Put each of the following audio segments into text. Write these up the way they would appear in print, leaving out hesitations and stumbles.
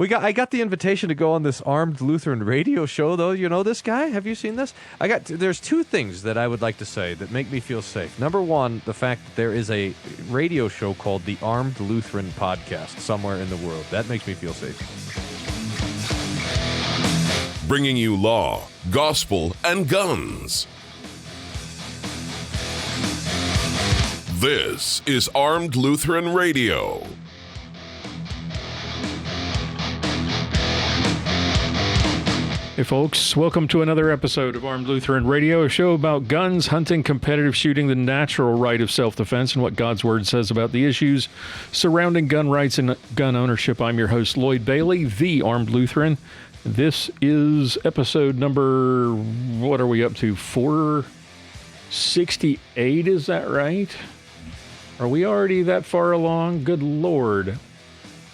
I got the invitation to go on this Armed Lutheran radio show, though. You know this guy? Have you seen this? There's two things that I would like to say that make me feel safe. Number one, the fact that there is a radio show called the Armed Lutheran Podcast somewhere in the world. That makes me feel safe. Bringing you law, gospel, and guns. This is Armed Lutheran Radio. Hey folks, welcome to another episode of Armed Lutheran Radio, a show about guns, hunting, competitive shooting, the natural right of self-defense, and what God's Word says about the issues surrounding gun rights and gun ownership. I'm your host, Lloyd Bailey, the Armed Lutheran. This is episode number, what are we up to, 468, is that right? Are we already that far along? Good Lord.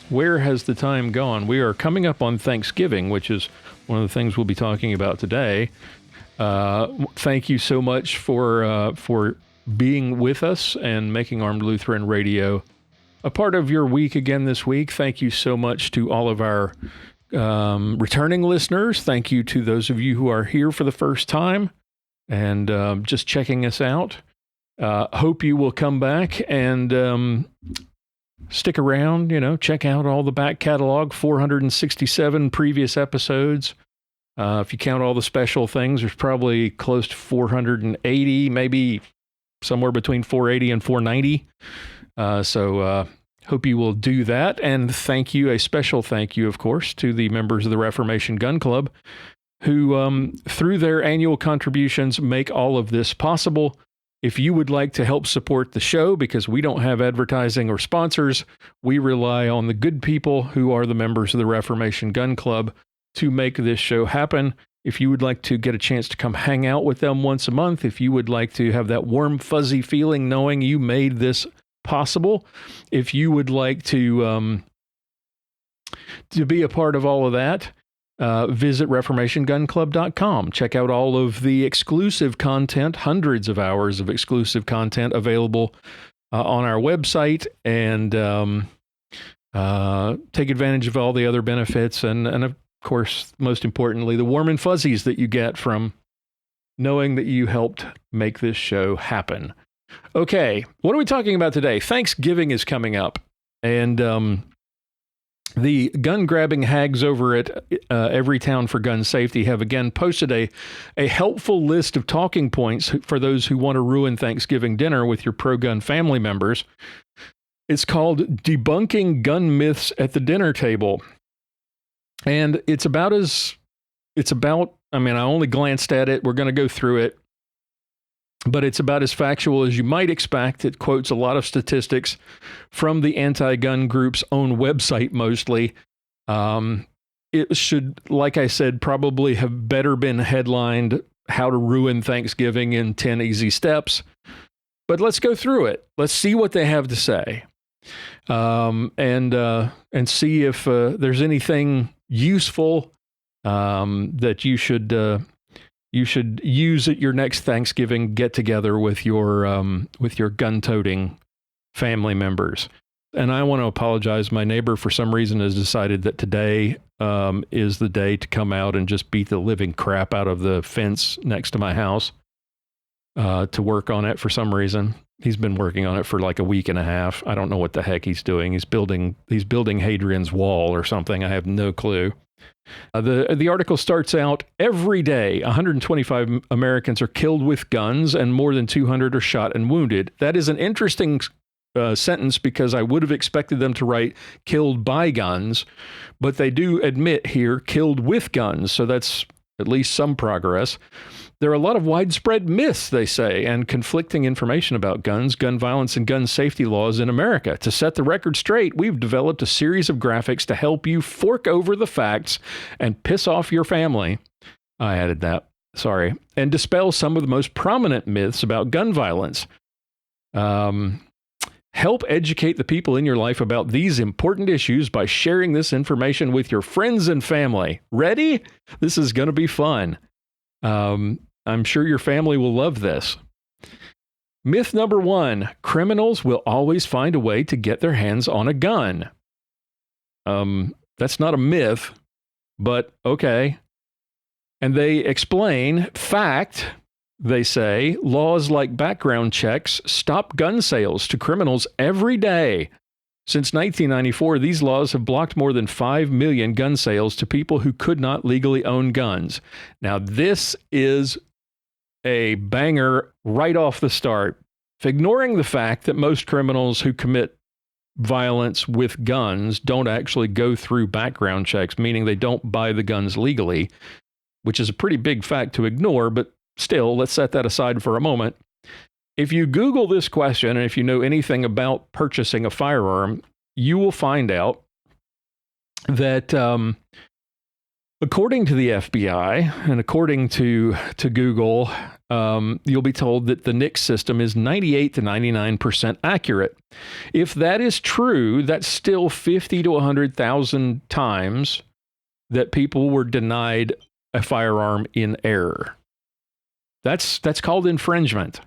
Where has the time gone? We are coming up on Thanksgiving, which is one of the things we'll be talking about today. Thank you so much for being with us and making Armed Lutheran Radio a part of your week again this week. Thank you so much to all of our returning listeners. Thank you to those of you who are here for the first time and just checking us out. Hope you will come back and stick around, check out all the back catalog, 467 previous episodes. If you count all the special things, there's probably close to 480, maybe somewhere between 480 and 490. So hope you will do that. And a special thank you, of course, to the members of the Reformation Gun Club who, through their annual contributions, make all of this possible. If you would like to help support the show, because we don't have advertising or sponsors, we rely on the good people who are the members of the Reformation Gun Club to make this show happen. If you would like to get a chance to come hang out with them once a month, if you would like to have that warm, fuzzy feeling knowing you made this possible, if you would like to be a part of all of that, visit reformationgunclub.com. Check out all of the exclusive content, hundreds of hours of exclusive content available on our website, and take advantage of all the other benefits. And of course, most importantly, the warm and fuzzies that you get from knowing that you helped make this show happen. Okay, what are we talking about today? Thanksgiving is coming up, and the gun-grabbing hags over at Everytown for Gun Safety have again posted a helpful list of talking points for those who want to ruin Thanksgiving dinner with your pro-gun family members. It's called Debunking Gun Myths at the Dinner Table. And I only glanced at it. We're going to go through it. But it's about as factual as you might expect. It quotes a lot of statistics from the anti-gun group's own website mostly. It should, like I said, probably have better been headlined How to Ruin Thanksgiving in 10 Easy Steps. But let's go through it. Let's see what they have to say. And see if there's anything useful that you should use at your next Thanksgiving get-together with your gun-toting family members. And I want to apologize. My neighbor, for some reason, has decided that today is the day to come out and just beat the living crap out of the fence next to my house to work on it for some reason. He's been working on it for like a week and a half. I don't know what the heck he's doing. He's building Hadrian's Wall or something. I have no clue. The article starts out, every day, 125 Americans are killed with guns and more than 200 are shot and wounded. That is an interesting sentence because I would have expected them to write killed by guns, but they do admit here killed with guns, so that's at least some progress. There are a lot of widespread myths, they say, and conflicting information about guns, gun violence, and gun safety laws in America. To set the record straight, we've developed a series of graphics to help you fork over the facts and piss off your family. I added that, sorry. And dispel some of the most prominent myths about gun violence. Help educate the people in your life about these important issues by sharing this information with your friends and family. Ready? This is going to be fun. I'm sure your family will love this. Myth number 1, criminals will always find a way to get their hands on a gun. That's not a myth, but okay. And they explain, fact, they say, laws like background checks stop gun sales to criminals every day. Since 1994, these laws have blocked more than 5 million gun sales to people who could not legally own guns. Now, this is a banger right off the start, ignoring the fact that most criminals who commit violence with guns don't actually go through background checks, meaning they don't buy the guns legally, which is a pretty big fact to ignore, but still, let's set that aside for a moment. If you Google this question, and if you know anything about purchasing a firearm, you will find out that according to the FBI and according to Google, you'll be told that the NICS system is 98 to 99% accurate. If that is true, that's still 50 to 100,000 times that people were denied a firearm in error. That's called infringement.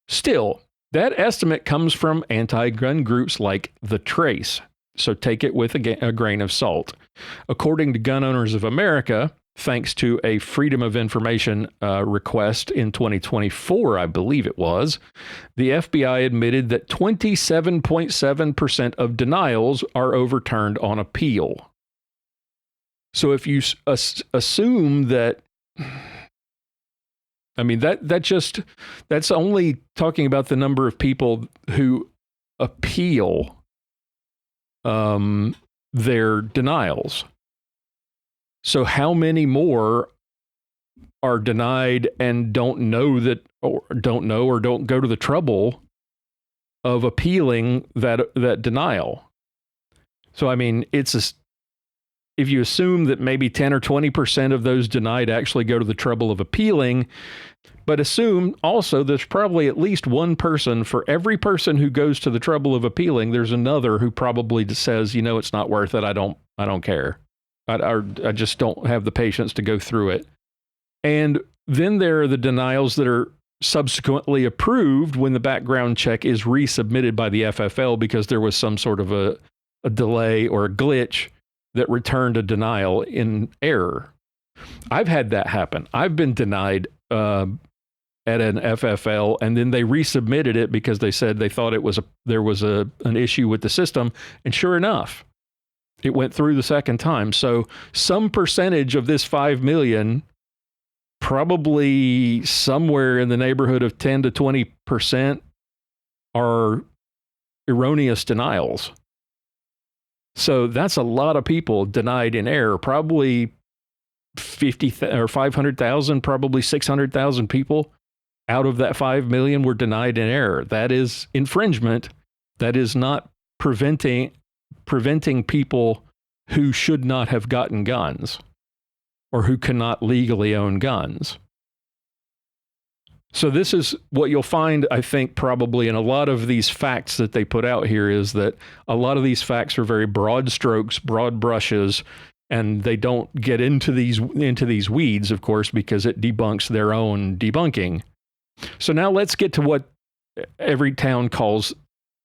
Still, that estimate comes from anti-gun groups like The Trace, so take it with a grain of salt. According to Gun Owners of America, thanks to a Freedom of Information request in 2024, I believe it was, the FBI admitted that 27.7% of denials are overturned on appeal. So if you assume that, I mean, that's only talking about the number of people who appeal their denials. So how many more are denied and don't know or don't go to the trouble of appealing that denial? So, I mean, if you assume that maybe 10 or 20% of those denied actually go to the trouble of appealing, but assume also there's probably at least one person for every person who goes to the trouble of appealing, there's another who probably says, it's not worth it. I don't care. I just don't have the patience to go through it. And then there are the denials that are subsequently approved when the background check is resubmitted by the FFL because there was some sort of a delay or a glitch that returned a denial in error. I've had that happen. I've been denied at an FFL, and then they resubmitted it because they said they thought there was an issue with the system, and sure enough, it went through the second time. So some percentage of this 5 million, probably somewhere in the neighborhood of 10 to 20%, are erroneous denials. So that's a lot of people denied in error. Probably 50 or 500,000, probably 600,000 people out of that 5 million were denied in error. That is infringement. That is not preventing people who should not have gotten guns or who cannot legally own guns. So this is what you'll find, I think, probably in a lot of these facts that they put out here, is that a lot of these facts are very broad strokes, broad brushes, and they don't get into these weeds, of course, because it debunks their own debunking. So now let's get to what Everytown calls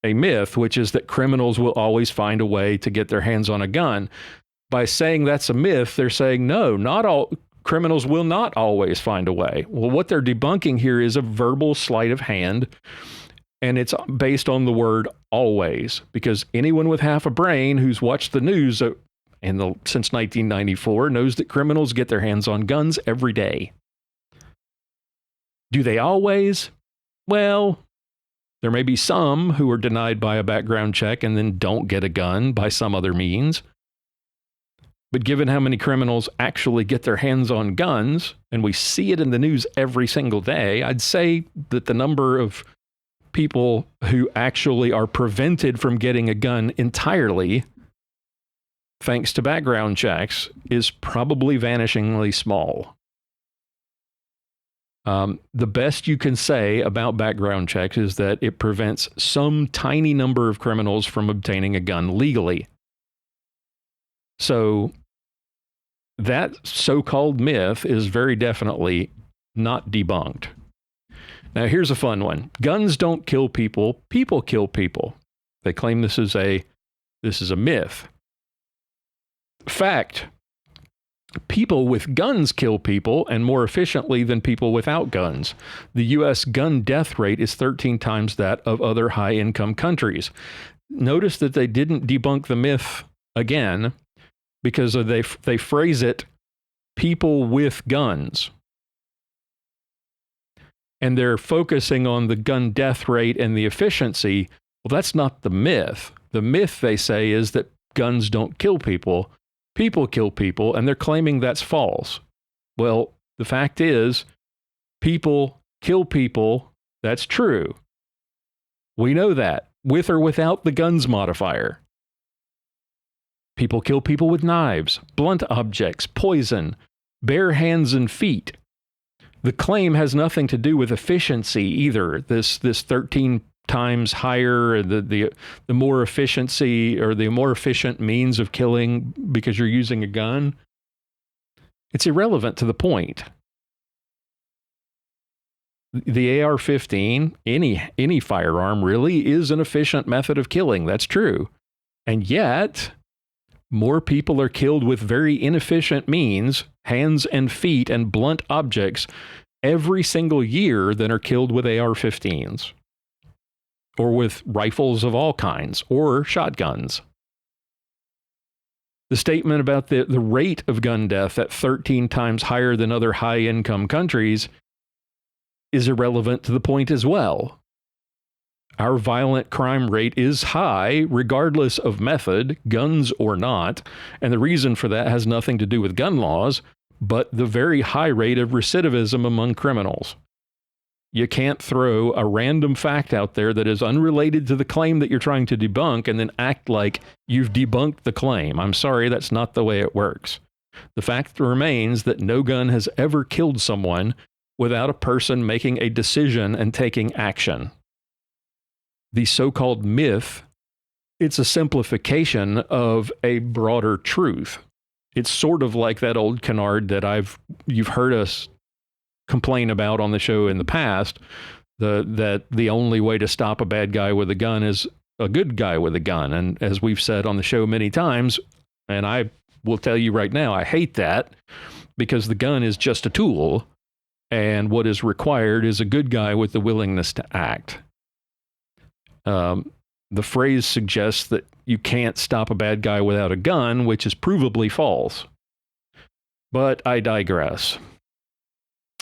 a myth, which is that criminals will always find a way to get their hands on a gun. By saying that's a myth, they're saying, no, not all criminals will not always find a way. Well, what they're debunking here is a verbal sleight of hand, and it's based on the word always, because anyone with half a brain who's watched the news since 1994 knows that criminals get their hands on guns every day. Do they always? Well, there may be some who are denied by a background check and then don't get a gun by some other means. But given how many criminals actually get their hands on guns, and we see it in the news every single day, I'd say that the number of people who actually are prevented from getting a gun entirely, thanks to background checks, is probably vanishingly small. The best you can say about background checks is that it prevents some tiny number of criminals from obtaining a gun legally. So that so-called myth is very definitely not debunked. Now, here's a fun one. Guns don't kill people. People kill people. They claim this is a myth. Fact. People with guns kill people and more efficiently than people without guns. The U.S. gun death rate is 13 times that of other high-income countries. Notice that they didn't debunk the myth again because they phrase it, people with guns. And they're focusing on the gun death rate and the efficiency. Well, that's not the myth. The myth, they say, is that guns don't kill people. People kill people, and they're claiming that's false. Well, the fact is, people kill people. That's true. We know that, with or without the guns modifier. People kill people with knives, blunt objects, poison, bare hands and feet. The claim has nothing to do with efficiency either. This 13 times higher, the more efficiency or the more efficient means of killing because you're using a gun, it's irrelevant to the point. The AR-15, any firearm really, is an efficient method of killing. That's true. And yet, more people are killed with very inefficient means, hands and feet and blunt objects, every single year than are killed with AR-15s. Or with rifles of all kinds, or shotguns. The statement about the rate of gun death at 13 times higher than other high-income countries is irrelevant to the point as well. Our violent crime rate is high, regardless of method, guns or not, and the reason for that has nothing to do with gun laws, but the very high rate of recidivism among criminals. You can't throw a random fact out there that is unrelated to the claim that you're trying to debunk and then act like you've debunked the claim. I'm sorry, that's not the way it works. The fact remains that no gun has ever killed someone without a person making a decision and taking action. The so-called myth, it's a simplification of a broader truth. It's sort of like that old canard that you've heard us complain about on the show in the past, that the only way to stop a bad guy with a gun is a good guy with a gun. And as we've said on the show many times, and I will tell you right now, I hate that because the gun is just a tool, and what is required is a good guy with the willingness to act. The phrase suggests that you can't stop a bad guy without a gun, which is provably false. But I digress.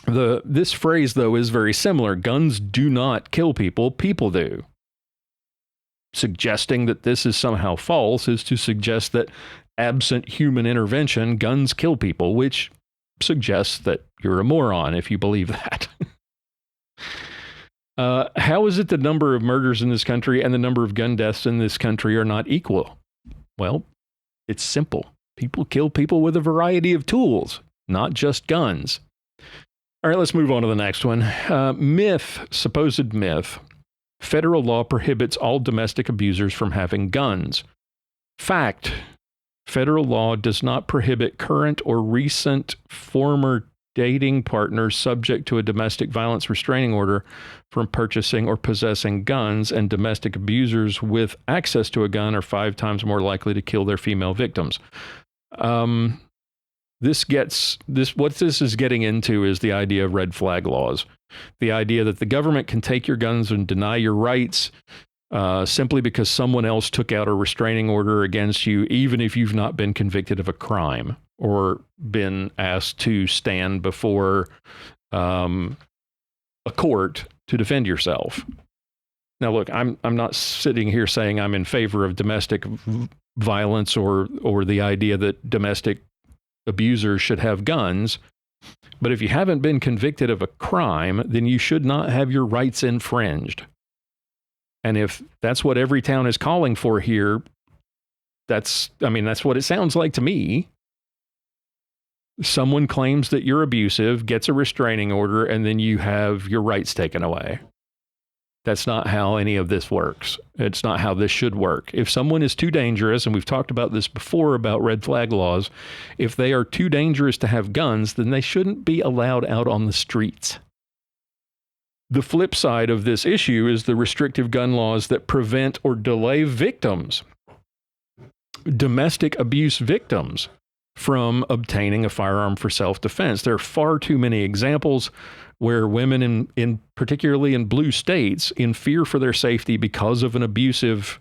This phrase, though, is very similar. Guns do not kill people, people do. Suggesting that this is somehow false is to suggest that absent human intervention, guns kill people, which suggests that you're a moron if you believe that. How is it the number of murders in this country and the number of gun deaths in this country are not equal? Well, it's simple. People kill people with a variety of tools, not just guns. All right, let's move on to the next one. Myth, supposed myth. Federal law prohibits all domestic abusers from having guns. Fact, federal law does not prohibit current or recent former dating partners subject to a domestic violence restraining order from purchasing or possessing guns, and domestic abusers with access to a gun are 5 times more likely to kill their female victims. What this is getting into is the idea of red flag laws. The idea that the government can take your guns and deny your rights simply because someone else took out a restraining order against you, even if you've not been convicted of a crime or been asked to stand before a court to defend yourself. Now, look, I'm not sitting here saying I'm in favor of domestic violence or the idea that domestic abusers should have guns. But if you haven't been convicted of a crime, then you should not have your rights infringed. And if that's what Everytown is calling for here, that's what it sounds like to me. Someone claims that you're abusive, gets a restraining order, and then you have your rights taken away. That's not how any of this works. It's not how this should work. If someone is too dangerous, and we've talked about this before about red flag laws, if they are too dangerous to have guns, then they shouldn't be allowed out on the streets. The flip side of this issue is the restrictive gun laws that prevent or delay victims, domestic abuse victims, from obtaining a firearm for self-defense. There are far too many examples where women, in particularly in blue states, in fear for their safety because of an abusive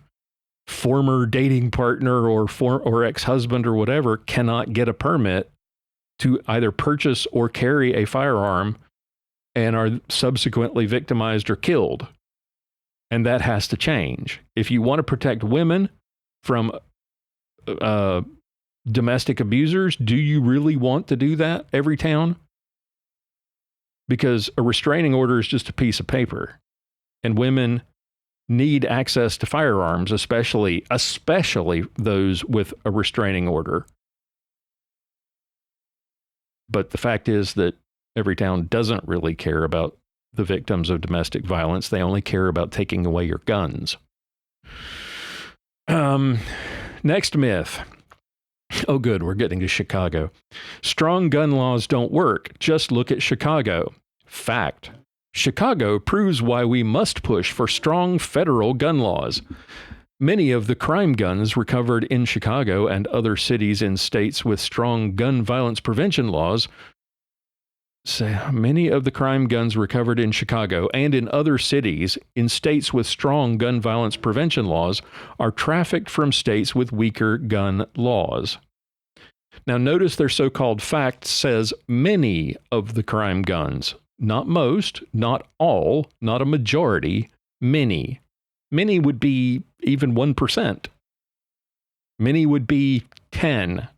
former dating partner or ex-husband or whatever, cannot get a permit to either purchase or carry a firearm and are subsequently victimized or killed. And that has to change. If you want to protect women from domestic abusers, do you really want to do that, Everytown? Because a restraining order is just a piece of paper, and women need access to firearms, especially those with a restraining order. But the fact is that Everytown doesn't really care about the victims of domestic violence. They only care about taking away your guns. Next myth. Oh, good. We're getting to Chicago. Strong gun laws don't work. Just look at Chicago. Fact. Chicago proves why we must push for strong federal gun laws. Many of the crime guns recovered in Chicago and other cities in states with strong gun violence prevention laws. Many of the crime guns recovered in Chicago and in other cities in states with strong gun violence prevention laws are trafficked from states with weaker gun laws. Now, notice their so-called fact says many of the crime guns, not most, not all, not a majority, many. Many would be even 1%. Many would be 10.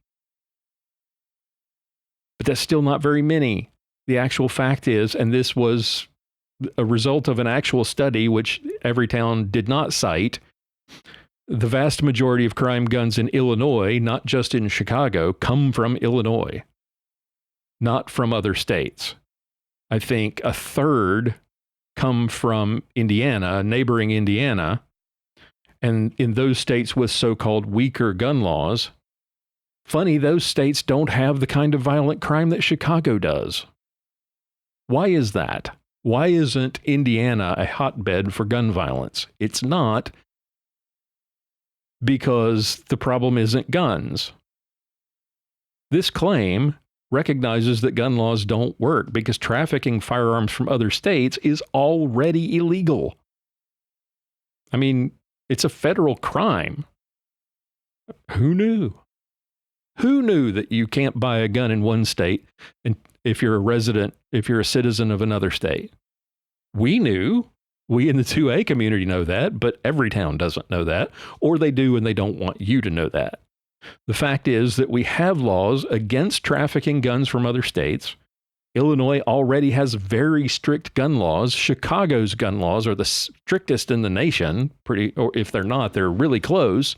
But that's still not very many. The actual fact is, and this was a result of an actual study, which Everytown did not cite, the vast majority of crime guns in Illinois, not just in Chicago, come from Illinois, not from other states. I think a third come from Indiana, neighboring Indiana, and in those states with so-called weaker gun laws. Funny, those states don't have the kind of violent crime that Chicago does. Why is that? Why isn't Indiana a hotbed for gun violence? It's not, because the problem isn't guns. This claim recognizes that gun laws don't work because trafficking firearms from other states is already illegal. I mean, it's a federal crime. Who knew? Who knew that you can't buy a gun in one state and if you're a citizen of another state? We knew. We in the 2A community know that, but Everytown doesn't know that, or they do and they don't want you to know that. The fact is that we have laws against trafficking guns from other states. Illinois already has very strict gun laws. Chicago's gun laws are the strictest in the nation, or if they're not, they're really close.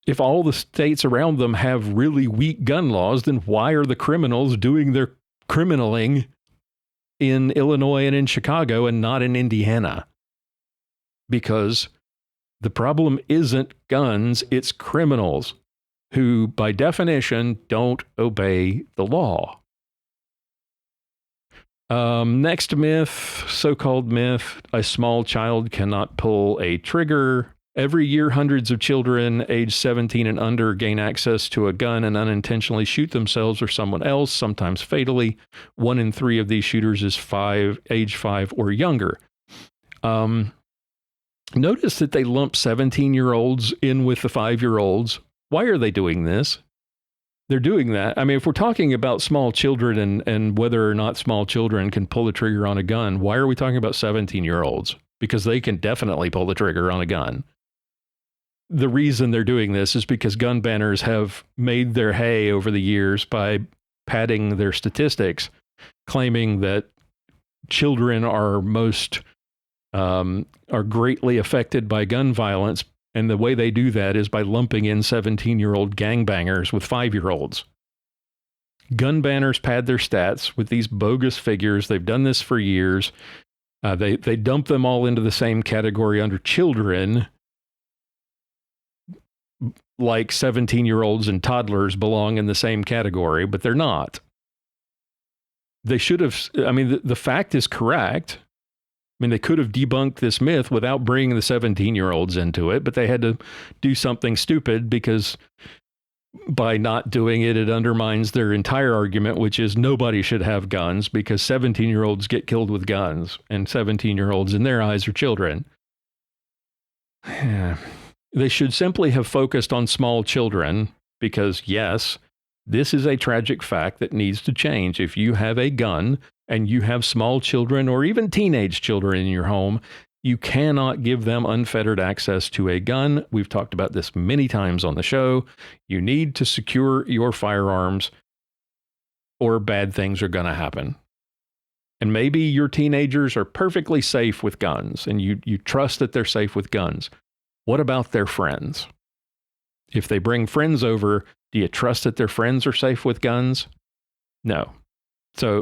If all the states around them have really weak gun laws, then why are the criminals doing their criminaling in Illinois and in Chicago and not in Indiana? Because the problem isn't guns, it's criminals who, by definition, don't obey the law. Next myth, so-called myth, a small child cannot pull a trigger. Every year, hundreds of children aged 17 and under gain access to a gun and unintentionally shoot themselves or someone else, sometimes fatally. 1 in 3 of these shooters is age 5 or younger. Notice that they lump 17-year-olds in with the 5-year-olds. Why are they doing this? They're doing that. I mean, if we're talking about small children and whether or not small children can pull the trigger on a gun, why are we talking about 17-year-olds? Because they can definitely pull the trigger on a gun. The reason they're doing this is because gun banners have made their hay over the years by padding their statistics, claiming that children are greatly affected by gun violence. And the way they do that is by lumping in 17-year-old gangbangers with 5-year-olds. Gun banners pad their stats with these bogus figures. They've done this for years. They dump them all into the same category under children, like 17-year-olds and toddlers belong in the same category, but they're not. They should have, I mean, the fact is correct. I mean, they could have debunked this myth without bringing the 17-year-olds into it, but they had to do something stupid because by not doing it, it undermines their entire argument, which is nobody should have guns because 17-year-olds get killed with guns, and 17-year-olds in their eyes are children. They should simply have focused on small children because, yes, this is a tragic fact that needs to change. If you have a gun and you have small children or even teenage children in your home, you cannot give them unfettered access to a gun. We've talked about this many times on the show. You need to secure your firearms or bad things are going to happen. And maybe your teenagers are perfectly safe with guns and you trust that they're safe with guns. What about their friends? If they bring friends over, do you trust that their friends are safe with guns? No. So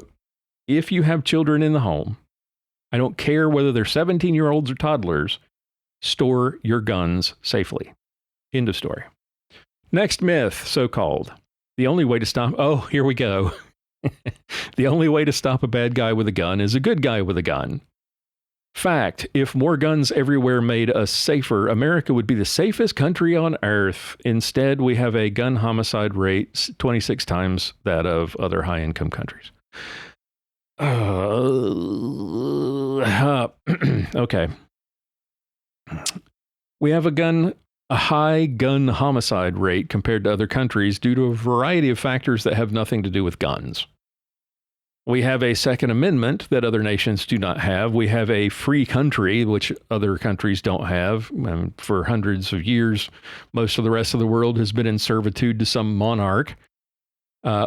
if you have children in the home, I don't care whether they're 17-year-olds or toddlers, store your guns safely. End of story. Next myth, so-called. The only way to stop... Oh, here we go. The only way to stop a bad guy with a gun is a good guy with a gun. Fact, if more guns everywhere made us safer, America would be the safest country on earth. Instead, we have a gun homicide rate 26 times that of other high-income countries. Okay. We have a high gun homicide rate compared to other countries due to a variety of factors that have nothing to do with guns. We have a Second Amendment that other nations do not have. We have a free country, which other countries don't have. For hundreds of years, most of the rest of the world has been in servitude to some monarch.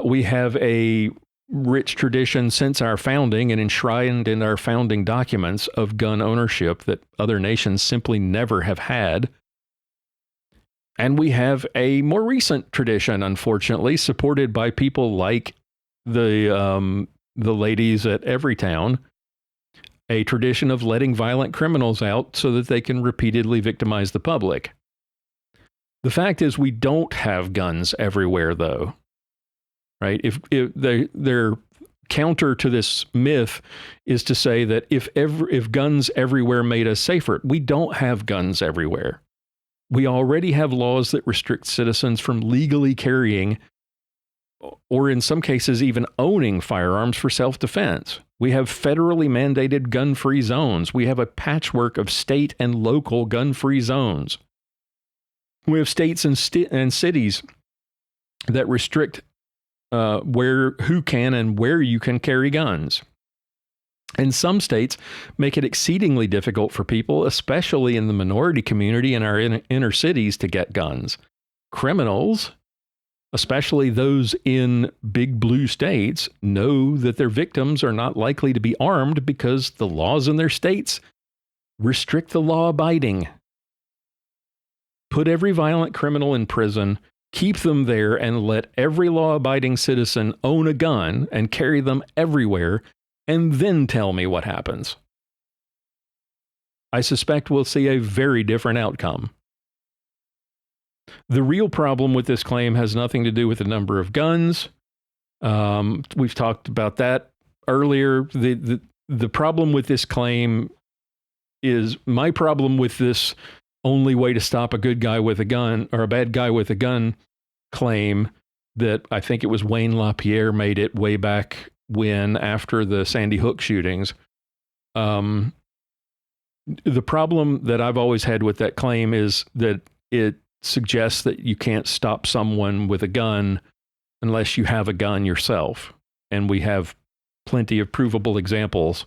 We have a rich tradition since our founding and enshrined in our founding documents of gun ownership that other nations simply never have had. And we have a more recent tradition, unfortunately, supported by people like the ladies at Everytown, a tradition of letting violent criminals out so that they can repeatedly victimize the public. The fact is we don't have guns everywhere, though. Right? If their counter to this myth is to say that if guns everywhere made us safer, we don't have guns everywhere. We already have laws that restrict citizens from legally carrying, or in some cases even owning firearms for self-defense. We have federally mandated gun-free zones. We have a patchwork of state and local gun-free zones. We have states and cities that restrict who can and where you can carry guns. And some states make it exceedingly difficult for people, especially in the minority community in our inner cities, to get guns. Criminals, especially those in big blue states, know that their victims are not likely to be armed because the laws in their states restrict the law-abiding. Put every violent criminal in prison, keep them there, and let every law-abiding citizen own a gun and carry them everywhere, and then tell me what happens. I suspect we'll see a very different outcome. The real problem with this claim has nothing to do with the number of guns. We've talked about that earlier. The problem with this claim is my problem with this only way to stop a good guy with a gun or a bad guy with a gun claim that I think it was Wayne LaPierre made it way back when, after the Sandy Hook shootings. The problem that I've always had with that claim is that it suggests that you can't stop someone with a gun unless you have a gun yourself. And we have plenty of provable examples,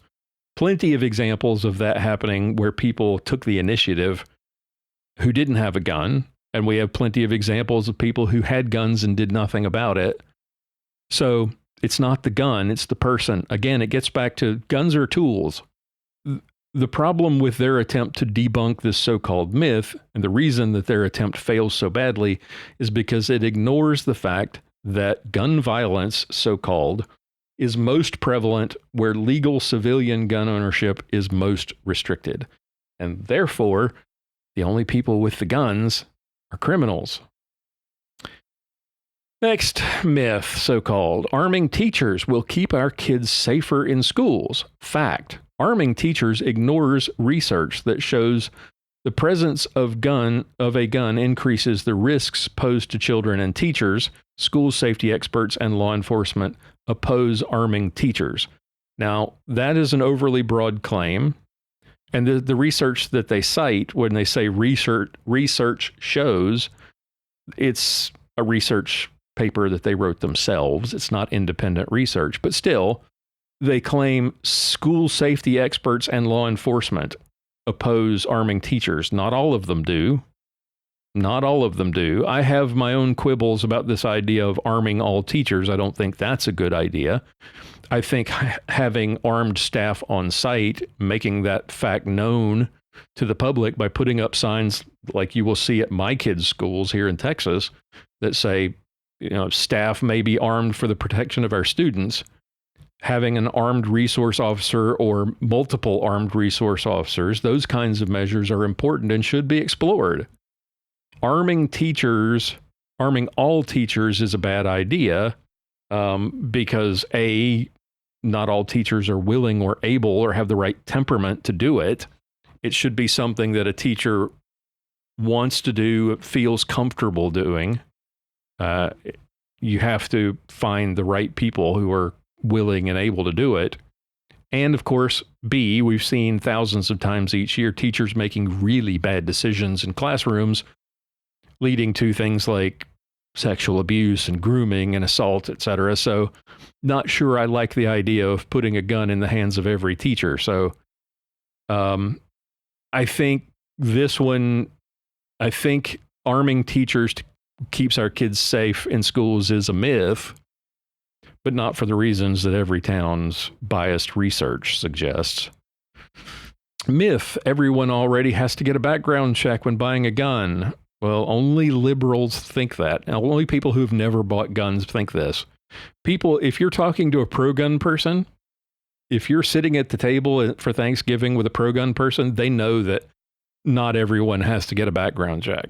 plenty of examples of that happening where people took the initiative who didn't have a gun. And we have plenty of examples of people who had guns and did nothing about it. So it's not the gun, it's the person. Again, it gets back to guns are tools. The problem with their attempt to debunk this so-called myth, and the reason that their attempt fails so badly, is because it ignores the fact that gun violence, so-called, is most prevalent where legal civilian gun ownership is most restricted. And therefore, the only people with the guns are criminals. Next myth, so-called, arming teachers will keep our kids safer in schools. Fact, arming teachers ignores research that shows The presence of a gun increases the risks posed to children and teachers. School safety experts and law enforcement oppose arming teachers. Now, that is an overly broad claim. And the research that they cite when they say research shows, it's a research paper that they wrote themselves. It's not independent research, but still, they claim school safety experts and law enforcement oppose arming teachers. Not all of them do. Not all of them do. I have my own quibbles about this idea of arming all teachers. I don't think that's a good idea. I think having armed staff on site, making that fact known to the public by putting up signs like you will see at my kids' schools here in Texas that say, staff may be armed for the protection of our students. Having an armed resource officer or multiple armed resource officers, those kinds of measures are important and should be explored. Arming all teachers is a bad idea because not all teachers are willing or able or have the right temperament to do it. It should be something that a teacher wants to do, feels comfortable doing. You have to find the right people who are willing and able to do it. And of course, we've seen thousands of times each year teachers making really bad decisions in classrooms, leading to things like sexual abuse and grooming and assault, etc. So not sure I like the idea of putting a gun in the hands of every teacher. So I think arming teachers keeps our kids safe in schools is a myth, but not for the reasons that Everytown's biased research suggests. Myth: everyone already has to get a background check when buying a gun. Well, only liberals think that. Only people who've never bought guns think this. People, if you're talking to a pro-gun person, if you're sitting at the table for Thanksgiving with a pro-gun person, they know that not everyone has to get a background check.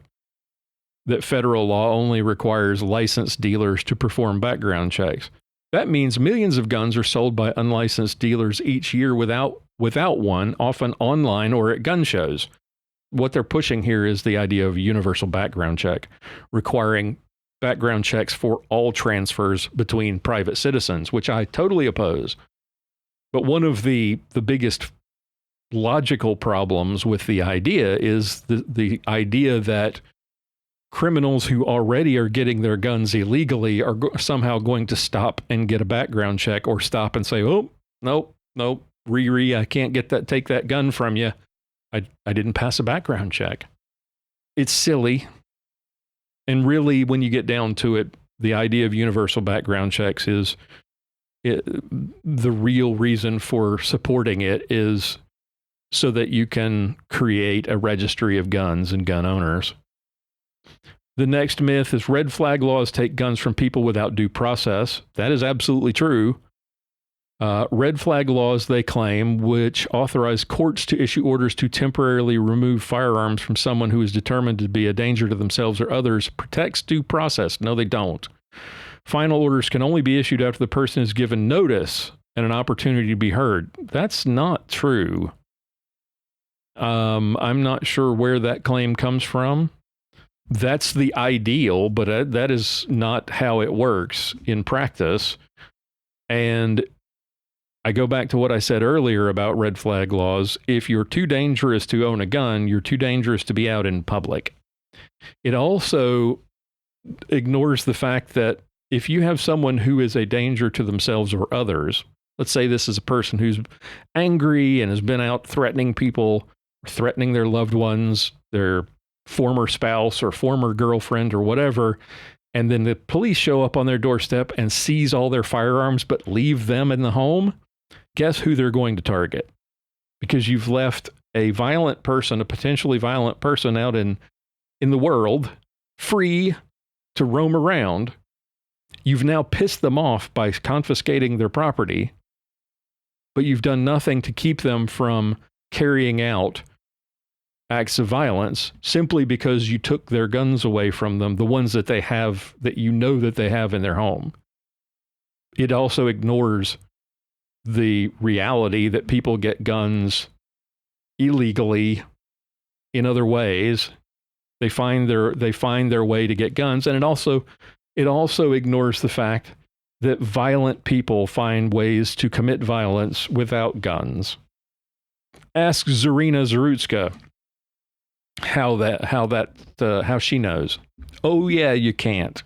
That federal law only requires licensed dealers to perform background checks. That means millions of guns are sold by unlicensed dealers each year without one, often online or at gun shows. What they're pushing here is the idea of a universal background check, requiring background checks for all transfers between private citizens, which I totally oppose. But one of the biggest logical problems with the idea is the idea that criminals who already are getting their guns illegally are somehow going to stop and get a background check, or stop and say, oh, nope, I can't take that gun from you. I didn't pass a background check. It's silly. And really, when you get down to it, the idea of universal background checks is the real reason for supporting it is so that you can create a registry of guns and gun owners. The next myth is red flag laws take guns from people without due process. That is absolutely true. Red flag laws, they claim, which authorize courts to issue orders to temporarily remove firearms from someone who is determined to be a danger to themselves or others, protects due process. No, they don't. Final orders can only be issued after the person is given notice and an opportunity to be heard. That's not true. I'm not sure where that claim comes from. That's the ideal, but that is not how it works in practice. And I go back to what I said earlier about red flag laws. If you're too dangerous to own a gun, you're too dangerous to be out in public. It also ignores the fact that if you have someone who is a danger to themselves or others, let's say this is a person who's angry and has been out threatening people, threatening their loved ones, their former spouse or former girlfriend or whatever, and then the police show up on their doorstep and seize all their firearms but leave them in the home, guess who they're going to target? Because you've left a violent person, a potentially violent person out in the world, free to roam around. You've now pissed them off by confiscating their property, but you've done nothing to keep them from carrying out acts of violence simply because you took their guns away from them, the ones that they have, that you know that they have in their home. It also ignores the reality that people get guns illegally in other ways. They find their way to get guns, and it also ignores the fact that violent people find ways to commit violence without guns. Ask Zarina Zarutska how she knows. Oh yeah, you can't.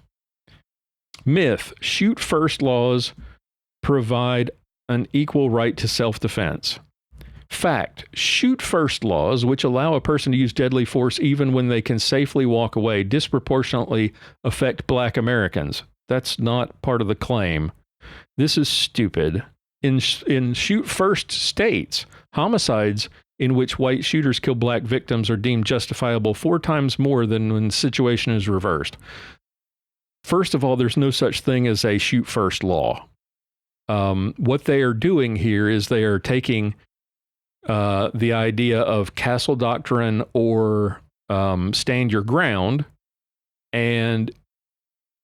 Myth: shoot first laws provide an equal right to self-defense. Fact: shoot first laws, which allow a person to use deadly force even when they can safely walk away, disproportionately affect Black Americans. That's not part of the claim. This is stupid. In shoot first states, homicides in which white shooters kill Black victims are deemed justifiable 4 times more than when the situation is reversed. First of all, there's no such thing as a shoot first law. What they are doing here is they are taking the idea of castle doctrine or stand your ground, and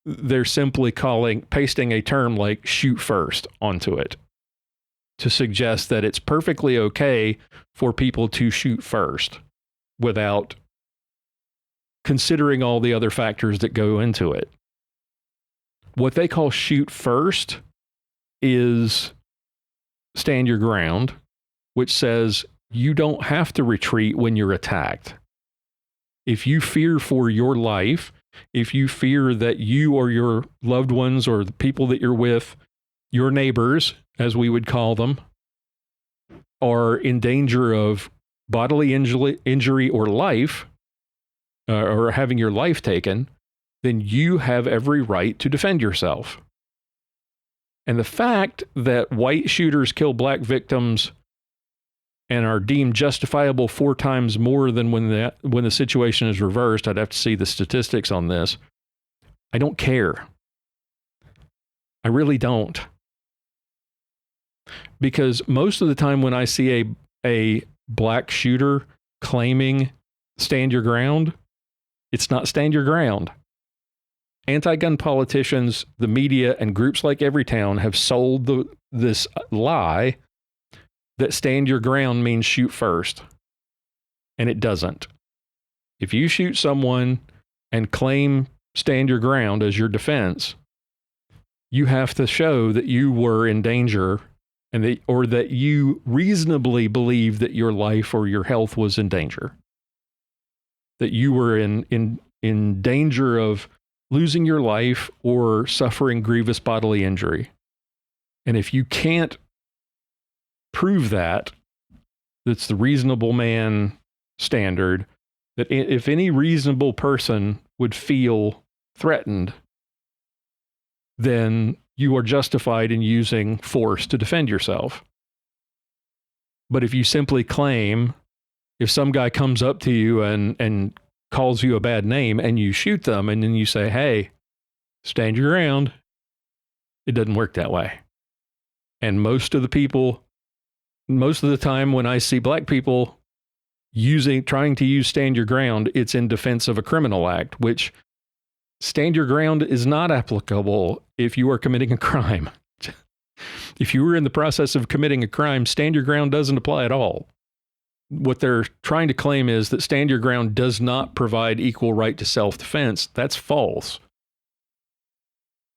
they're simply pasting a term like shoot first onto it to suggest that it's perfectly okay for people to shoot first without considering all the other factors that go into it. What they call shoot first is stand your ground, which says you don't have to retreat when you're attacked. If you fear for your life, if you fear that you or your loved ones or the people that you're with, your neighbors, as we would call them, are in danger of bodily injury or life, or having your life taken, then you have every right to defend yourself. And the fact that white shooters kill Black victims and are deemed justifiable 4 times more than when the situation is reversed, I'd have to see the statistics on this. I don't care. I really don't. Because most of the time when I see a Black shooter claiming stand your ground, it's not stand your ground. Anti-gun politicians, the media, and groups like Everytown have sold this lie that stand your ground means shoot first. And it doesn't. If you shoot someone and claim stand your ground as your defense, you have to show that you were in danger or that you reasonably believe that your life or your health was in danger. That you were in danger of losing your life or suffering grievous bodily injury. And if you can't prove that, that's the reasonable man standard, that if any reasonable person would feel threatened, then you are justified in using force to defend yourself. But if you simply claim, if some guy comes up to you and calls you a bad name and you shoot them and then you say, hey, stand your ground, it doesn't work that way. And most of the time when I see Black people trying to use stand your ground, it's in defense of a criminal act, which stand your ground is not applicable if you are committing a crime. If you were in the process of committing a crime, stand your ground doesn't apply at all. What they're trying to claim is that stand your ground does not provide equal right to self-defense. That's false.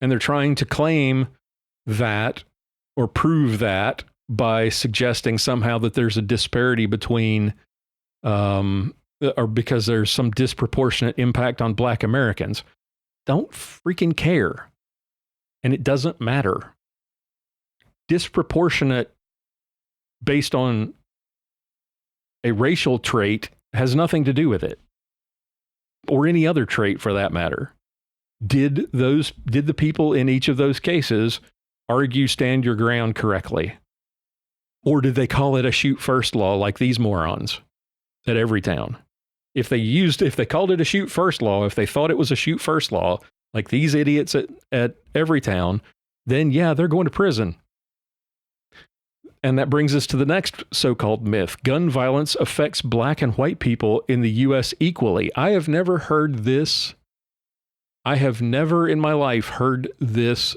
And they're trying to claim that or prove that by suggesting somehow that there's a disparity between, or because there's some disproportionate impact on Black Americans. Don't freaking care. And it doesn't matter. Disproportionate based on a racial trait has nothing to do with it, or any other trait for that matter. Did the people in each of those cases argue stand your ground correctly? Or did they call it a shoot first law like these morons at Everytown? If they called it a shoot first law, if they thought it was a shoot first law, like these idiots at Everytown, then yeah, they're going to prison. And that brings us to the next so-called myth. Gun violence affects Black and white people in the U.S. equally. I have never heard this. I have never in my life heard this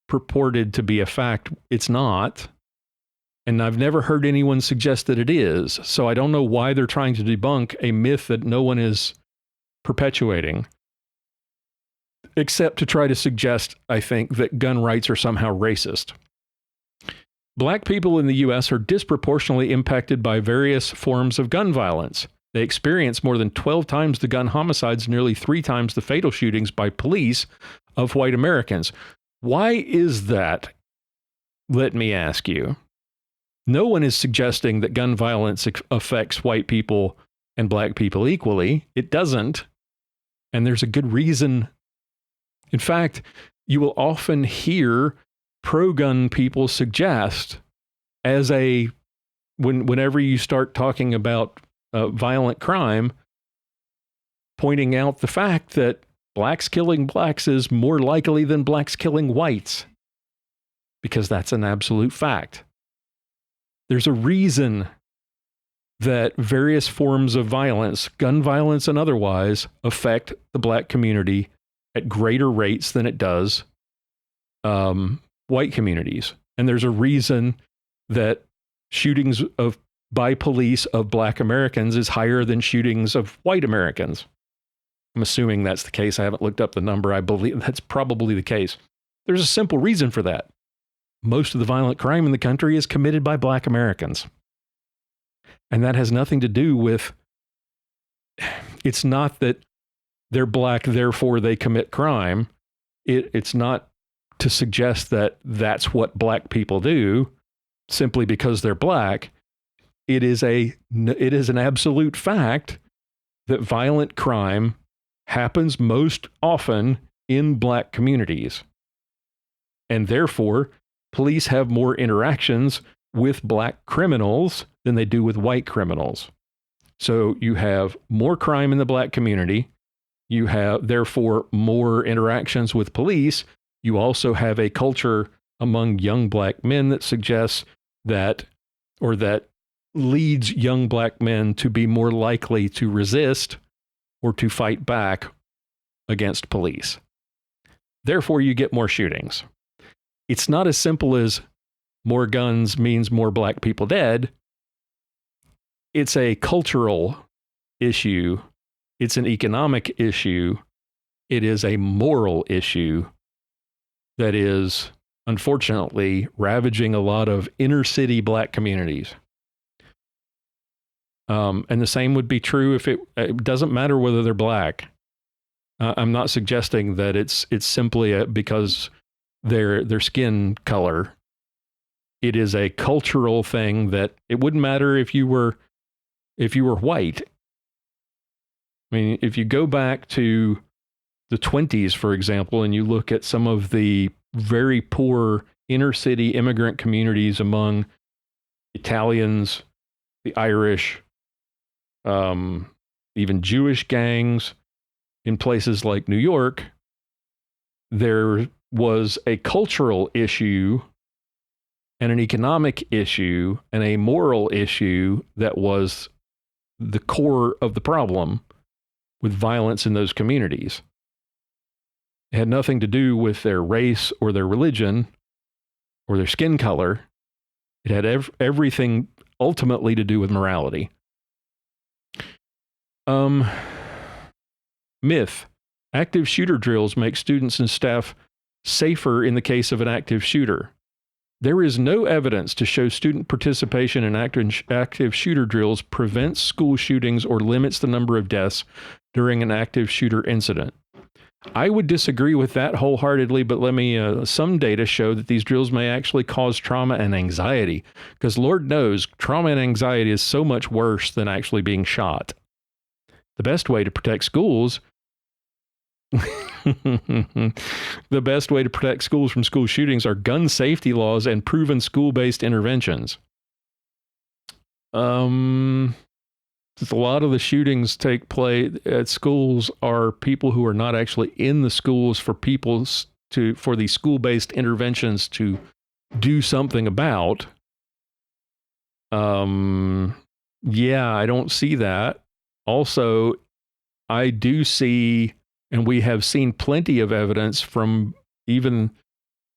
purported to be a fact. It's not. And I've never heard anyone suggest that it is. So I don't know why they're trying to debunk a myth that no one is perpetuating, except to try to suggest, I think, that gun rights are somehow racist. Black people in the U.S. are disproportionately impacted by various forms of gun violence. They experience more than 12 times the gun homicides, nearly 3 times the fatal shootings by police of white Americans. Why is that? Let me ask you. No one is suggesting that gun violence affects white people and black people equally. It doesn't. And there's a good reason. In fact, you will often hear pro-gun people suggest whenever you start talking about violent crime, pointing out the fact that blacks killing blacks is more likely than blacks killing whites, because that's an absolute fact. There's a reason that various forms of violence, gun violence and otherwise, affect the black community at greater rates than it does white communities. And there's a reason that shootings by police of black Americans is higher than shootings of white Americans. I'm assuming that's the case. I haven't looked up the number. I believe that's probably the case. There's a simple reason for that. Most of the violent crime in the country is committed by black Americans. And that has nothing to do with, it's not that they're black, therefore they commit crime. It's not to suggest that that's what black people do simply because they're black. It is an absolute fact that violent crime happens most often in black communities. And therefore, police have more interactions with black criminals than they do with white criminals. So you have more crime in the black community. You have, therefore, more interactions with police. You also have a culture among young black men that suggests that, or that leads young black men to be more likely to resist or to fight back against police. Therefore, you get more shootings. It's not as simple as more guns means more black people dead. It's a cultural issue. It's an economic issue. It is a moral issue that is, unfortunately, ravaging a lot of inner city black communities. And the same would be true if it doesn't matter whether they're black. I'm not suggesting that it's simply because their skin color. It is a cultural thing that it wouldn't matter if you were white. I mean, if you go back to the 20s, for example, and you look at some of the very poor inner city immigrant communities among Italians, the Irish, even Jewish gangs in places like New York, there was a cultural issue and an economic issue and a moral issue that was the core of the problem with violence in those communities. It had nothing to do with their race or their religion or their skin color. It had everything ultimately to do with morality. Myth. Active shooter drills make students and staff safer in the case of an active shooter. There is no evidence to show student participation in active shooter drills prevents school shootings or limits the number of deaths during an active shooter incident. I would disagree with that wholeheartedly, but some data show that these drills may actually cause trauma and anxiety, because Lord knows trauma and anxiety is so much worse than actually being shot. The best way to protect schools the best way to protect schools from school shootings are gun safety laws and proven school-based interventions. Since a lot of the shootings take place at schools are people who are not actually in the schools for these school-based interventions to do something about. Yeah, I don't see that. Also, I do see, and we have seen plenty of evidence from even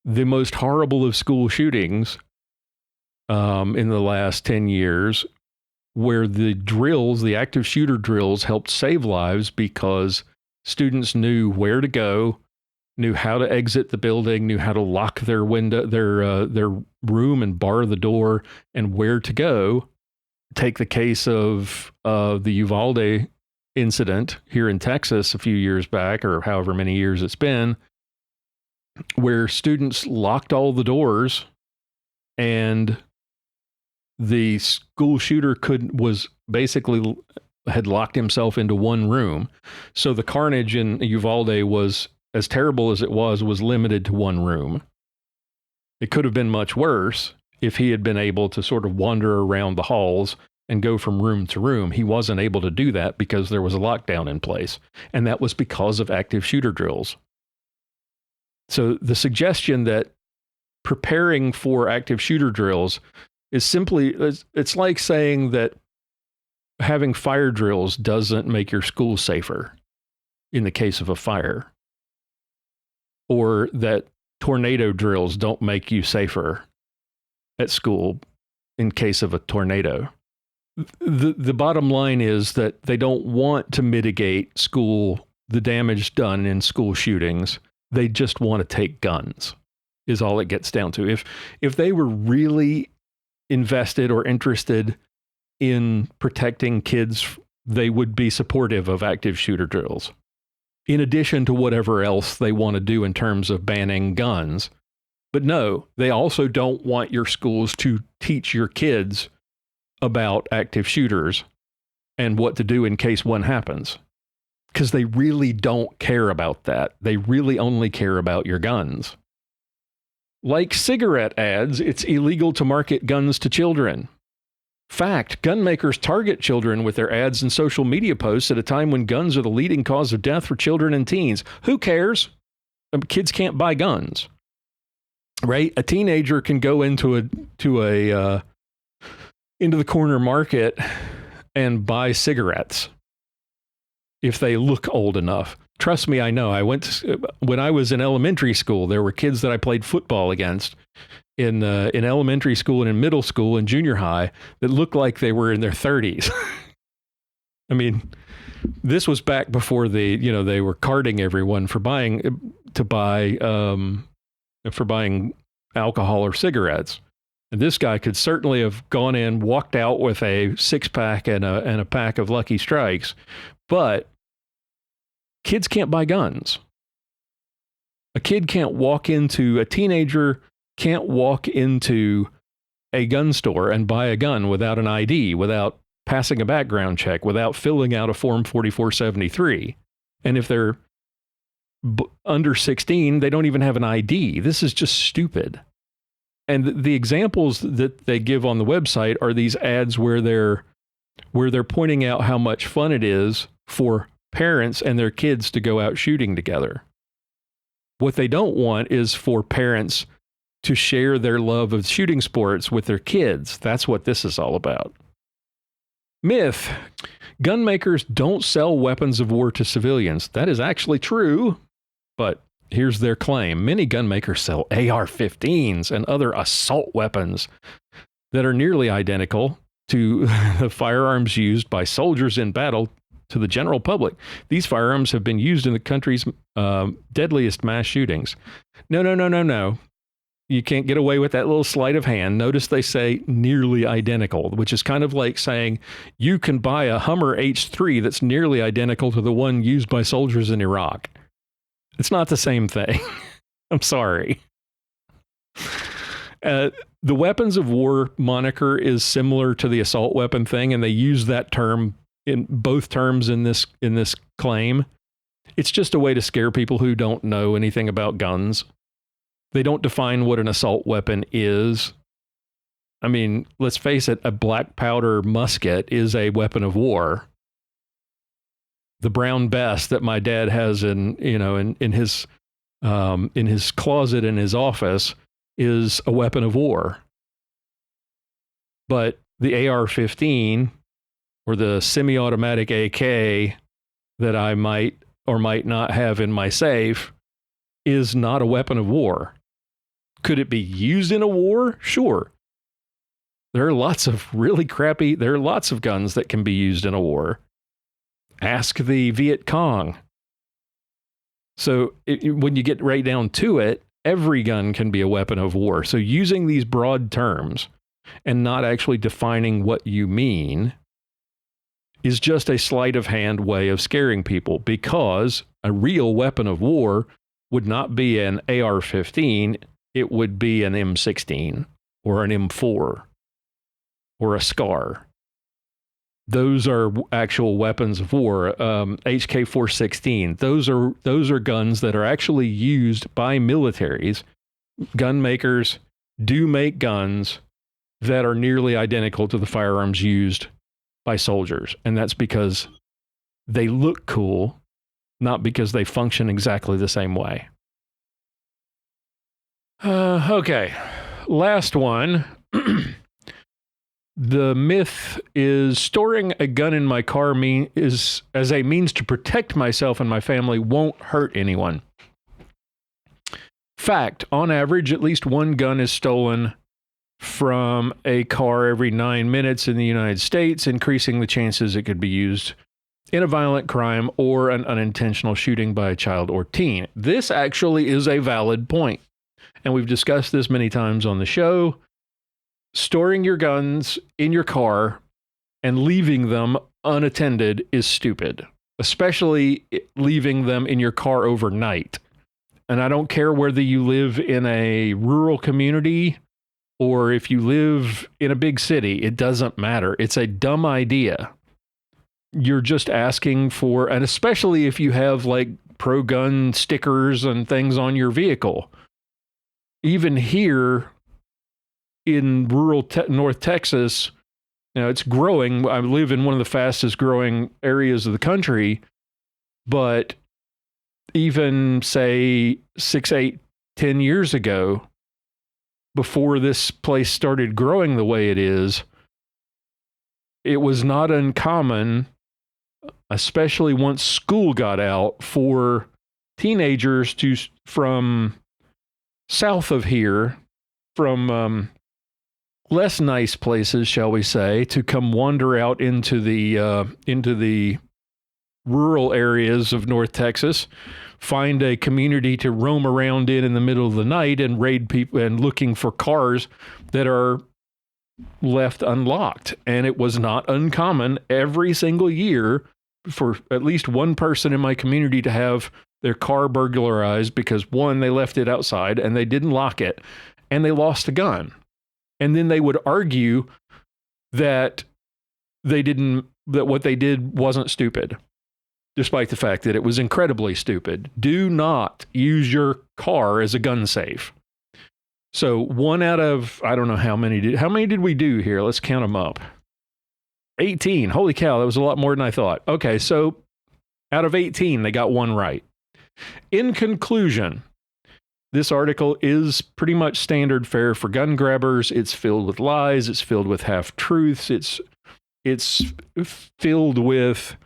the most horrible of school shootings, in the last 10 years where the drills, the active shooter drills, helped save lives because students knew where to go, knew how to exit the building, knew how to lock their window, their room and bar the door, and where to go. Take the case of the Uvalde incident here in Texas a few years back, or however many years it's been, where students locked all the doors and the school shooter was basically had locked himself into one room. So the carnage in Uvalde was, as terrible as it was limited to one room. It could have been much worse if he had been able to sort of wander around the halls and go from room to room. He wasn't able to do that because there was a lockdown in place. And that was because of active shooter drills. So the suggestion that preparing for active shooter drills is simply, it's like saying that having fire drills doesn't make your school safer in the case of a fire, or that tornado drills don't make you safer at school in case of a tornado. The bottom line is that they don't want to mitigate the damage done in school shootings. They just want to take guns, is all it gets down to. If they were really invested or interested in protecting kids, they would be supportive of active shooter drills, in addition to whatever else they want to do in terms of banning guns. But no, they also don't want your schools to teach your kids about active shooters and what to do in case one happens, because they really don't care about that. They really only care about your guns. Like cigarette ads, it's illegal to market guns to children. Fact, gun makers target children with their ads and social media posts at a time when guns are the leading cause of death for children and teens. Who cares? Kids can't buy guns, right? A teenager can go into the corner market and buy cigarettes if they look old enough. Trust me, I know. When I was in elementary school, there were kids that I played football against in elementary school and in middle school and junior high that looked like they were in their 30s. I mean, this was back before they were carding everyone for buying alcohol or cigarettes. And this guy could certainly have gone in, walked out with a 6-pack and a pack of Lucky Strikes, but kids can't buy guns. A teenager can't walk into a gun store and buy a gun without an ID, without passing a background check, without filling out a Form 4473. And if they're under 16, they don't even have an ID. This is just stupid. And the examples that they give on the website are these ads where they're pointing out how much fun it is for parents and their kids to go out shooting together. What they don't want is for parents to share their love of shooting sports with their kids. That's what this is all about. Myth: gun makers don't sell weapons of war to civilians. That is actually true, but here's their claim. Many gun makers sell AR-15s and other assault weapons that are nearly identical to the firearms used by soldiers in battle to the general public. These firearms have been used in the country's deadliest mass shootings. No. You can't get away with that little sleight of hand. Notice they say nearly identical, which is kind of like saying you can buy a Hummer H3 that's nearly identical to the one used by soldiers in Iraq. It's not the same thing. I'm sorry. The weapons of war moniker is similar to the assault weapon thing, and they use that term in both terms in this claim. It's just a way to scare people who don't know anything about guns. They don't define what an assault weapon is. I mean, let's face it, a black powder musket is a weapon of war. The brown bess that my dad has in his closet in his office is a weapon of war. But the AR-15 or the semi-automatic AK that I might or might not have in my safe is not a weapon of war. Could it be used in a war? Sure. There are lots of there are lots of guns that can be used in a war. Ask the Viet Cong. So when you get right down to it, every gun can be a weapon of war. So using these broad terms and not actually defining what you mean is just a sleight of hand way of scaring people, because a real weapon of war would not be an AR-15, it would be an M16 or an M4 or a SCAR. Those are actual weapons of war. HK-416. Those are guns that are actually used by militaries. Gun makers do make guns that are nearly identical to the firearms used by soldiers, and that's because they look cool, not because they function exactly the same way. Okay, last one. The myth is storing a gun in my car is as a means to protect myself and my family won't hurt anyone. Fact, on average, at least one gun is stolen from a car every 9 minutes in the United States, increasing the chances it could be used in a violent crime or an unintentional shooting by a child or teen. This actually is a valid point, and we've discussed this many times on the show. Storing your guns in your car and leaving them unattended is stupid, especially leaving them in your car overnight. And I don't care whether you live in a rural community or if you live in a big city, it doesn't matter. It's a dumb idea. You're just asking for, and especially if you have like pro-gun stickers and things on your vehicle. Even here in rural North Texas, it's growing. I live in one of the fastest growing areas of the country, but even say 6, 8, 10 years ago, before this place started growing the way it is, it was not uncommon, especially once school got out, for teenagers from south of here, from less nice places, shall we say, to come wander out into the rural areas of North Texas, find a community to roam around in the middle of the night and raid people and looking for cars that are left unlocked. And it was not uncommon every single year for at least one person in my community to have their car burglarized because, one, they left it outside and they didn't lock it and they lost a gun. And then they would argue that what they did wasn't stupid, despite the fact that it was incredibly stupid. Do not use your car as a gun safe. So one out of, I don't know how many did we do here? Let's count them up. 18. Holy cow, that was a lot more than I thought. Okay, so out of 18, they got one right. In conclusion, this article is pretty much standard fare for gun grabbers. It's filled with lies. It's filled with half-truths. It's filled with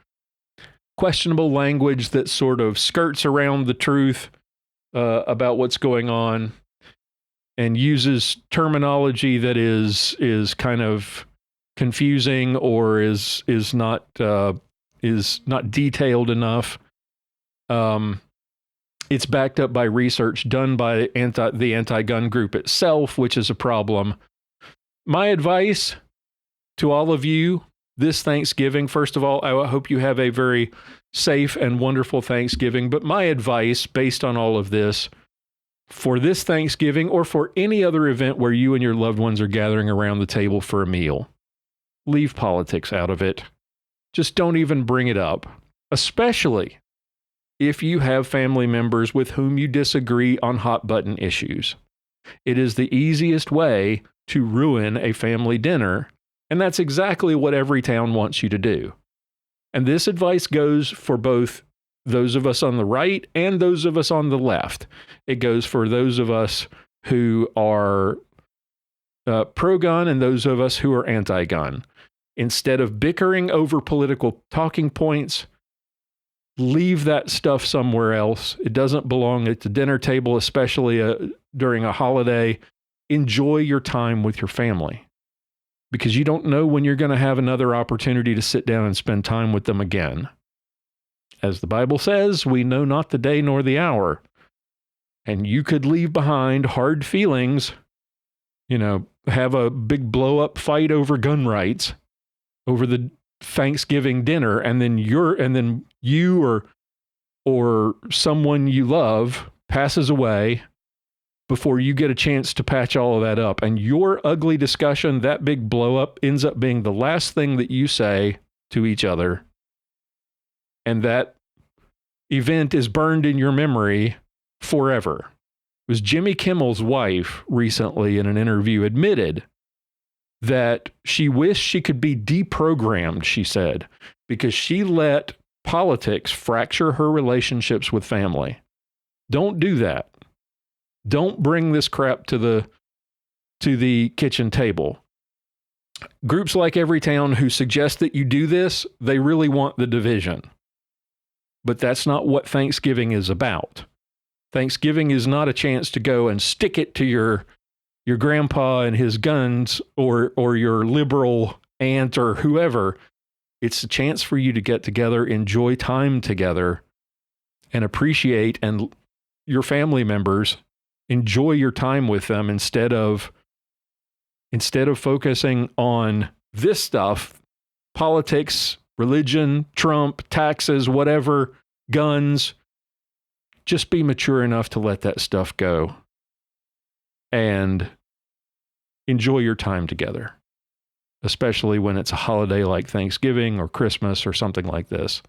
questionable language that sort of skirts around the truth about what's going on and uses terminology that is kind of confusing or is not detailed enough. It's backed up by research done by the anti-gun group itself, which is a problem. My advice to all of you this Thanksgiving, first of all, I hope you have a very safe and wonderful Thanksgiving. But my advice, based on all of this, for this Thanksgiving or for any other event where you and your loved ones are gathering around the table for a meal, leave politics out of it. Just don't even bring it up, especially if you have family members with whom you disagree on hot button issues. It is the easiest way to ruin a family dinner, and that's exactly what Everytown wants you to do. And this advice goes for both those of us on the right and those of us on the left. It goes for those of us who are pro-gun and those of us who are anti-gun. Instead of bickering over political talking points, leave that stuff somewhere else. It doesn't belong at the dinner table, especially during a holiday. Enjoy your time with your family. because you don't know when you're going to have another opportunity to sit down and spend time with them again. As the Bible says, we know not the day nor the hour. And you could leave behind hard feelings, have a big blow up fight over gun rights over the Thanksgiving dinner, and then you or someone you love passes away before you get a chance to patch all of that up. And your ugly discussion, that big blow up, ends up being the last thing that you say to each other. And that event is burned in your memory forever. It was Jimmy Kimmel's wife recently in an interview admitted that she wished she could be deprogrammed, she said, because she let politics fracture her relationships with family. Don't do that. Don't bring this crap to the kitchen table. Groups like Everytown who suggest that you do this, they really want the division. But that's not what Thanksgiving is about. Thanksgiving is not a chance to go and stick it to your grandpa and his guns or your liberal aunt or whoever. It's a chance for you to get together, enjoy time together, and appreciate and your family members. Enjoy your time with them instead of focusing on this stuff, politics, religion, Trump, taxes, whatever, guns. Just be mature enough to let that stuff go and enjoy your time together, especially when it's a holiday like Thanksgiving or Christmas or something like this.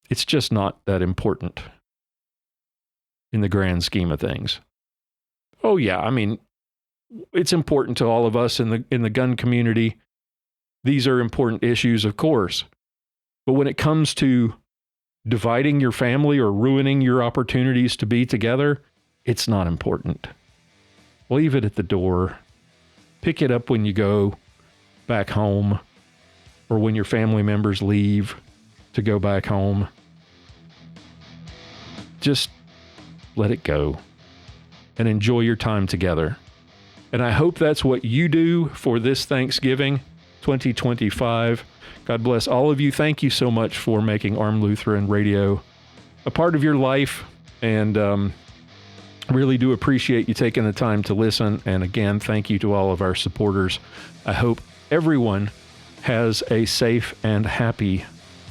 It's just not that important in the grand scheme of things. Oh yeah, I mean, it's important to all of us in the gun community. These are important issues, of course. But when it comes to dividing your family or ruining your opportunities to be together, it's not important. Leave it at the door. Pick it up when you go back home or when your family members leave to go back home. Just let it go and enjoy your time together. And I hope that's what you do for this Thanksgiving 2025. God bless all of you. Thank you so much for making Armed Lutheran Radio a part of your life. And really do appreciate you taking the time to listen. And again, thank you to all of our supporters. I hope everyone has a safe and happy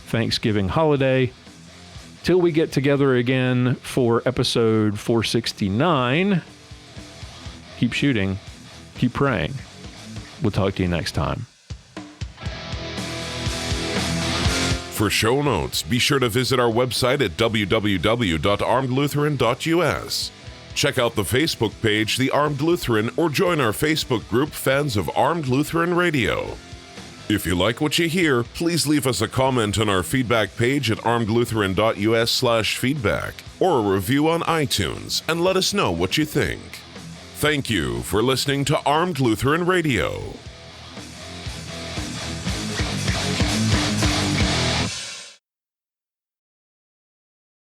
Thanksgiving holiday. Till we get together again for episode 469, keep shooting, keep praying. We'll talk to you next time. For show notes, be sure to visit our website at www.armedlutheran.us. Check out the Facebook page, The Armed Lutheran, or join our Facebook group, Fans of Armed Lutheran Radio. If you like what you hear, please leave us a comment on our feedback page at armedlutheran.us/feedback or a review on iTunes and let us know what you think. Thank you for listening to Armed Lutheran Radio.